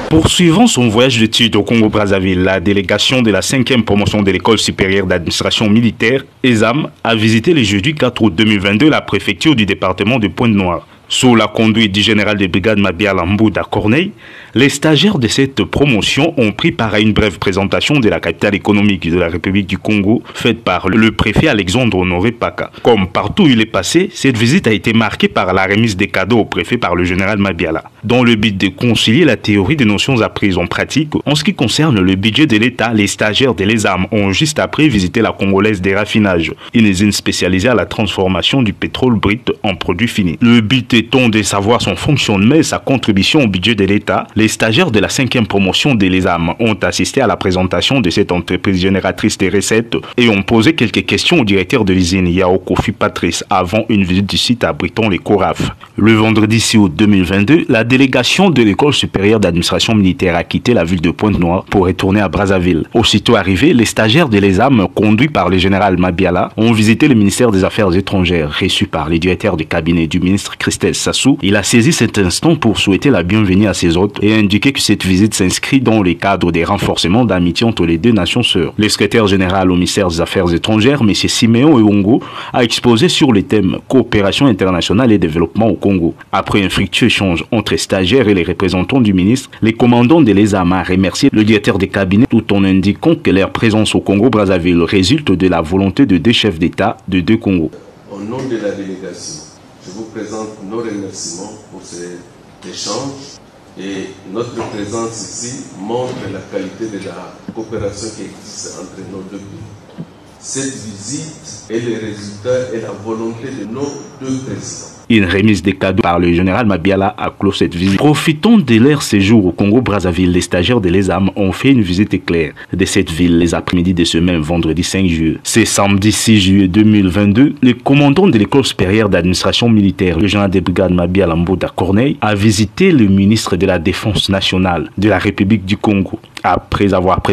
Poursuivant son voyage d'études au Congo-Brazzaville, la délégation de la 5e promotion de l'École supérieure d'administration militaire, ESAM, a visité le jeudi 4 août 2022 la préfecture du département de Pointe-Noire. Sous la conduite du général de brigade Mabiala Mbouda Corneille, les stagiaires de cette promotion ont pris part à une brève présentation de la capitale économique de la République du Congo, faite par le préfet Alexandre Honoré Paka. Comme partout où il est passé, cette visite a été marquée par la remise des cadeaux au préfet par le général Mabiala, dans le but de concilier la théorie des notions apprises en pratique. En ce qui concerne le budget de l'État, les stagiaires de l'ESAM ont juste après visité la Congolaise des raffinages, une usine spécialisée à la transformation du pétrole brut en produits finis. Le but étant de savoir son fonctionnement et sa contribution au budget de l'État, les stagiaires de la 5e promotion de l'ESAM ont assisté à la présentation de cette entreprise génératrice de recettes et ont posé quelques questions au directeur de l'usine Yao Kofi Patrice avant une visite du site abritant les CORAF. Le vendredi 6 août 2022, la délégation de l'École supérieure d'administration militaire a quitté la ville de Pointe-Noire pour retourner à Brazzaville. Aussitôt arrivés, les stagiaires de l'ESAM, conduits par le général Mabiala, ont visité le ministère des Affaires étrangères, reçu par les directeurs de cabinet du ministre Christelle Sassou. Il a saisi cet instant pour souhaiter la bienvenue à ses hôtes et indiquer que cette visite s'inscrit dans le cadre des renforcements d'amitié entre les deux nations sœurs. Le secrétaire général au ministère des Affaires étrangères, M. Siméon Eongo, a exposé sur les thèmes coopération internationale et développement au Congo. Après un fructueux échange entre stagiaires et les représentants du ministre, les commandants de l'ESAM a remercié le directeur des cabinets tout en indiquant que leur présence au Congo-Brazzaville résulte de la volonté de deux chefs d'État de deux Congos. Au nom de la délégation, je vous présente nos remerciements pour cet échange et notre présence ici montre la qualité de la coopération qui existe entre nos deux pays. Cette visite est le résultat et la volonté de nos deux présidents. Une remise des cadeaux par le général Mabiala a clos cette visite. Profitant de leur séjour au Congo-Brazzaville, les stagiaires de l'ESAM ont fait une visite éclair de cette ville les après-midi de ce même vendredi 5 juillet. C'est samedi 6 juillet 2022, le commandant de l'École supérieure d'administration militaire, le général de brigade Mabiala Mbouda Corneille, a visité le ministre de la Défense nationale de la République du Congo. Après avoir présenté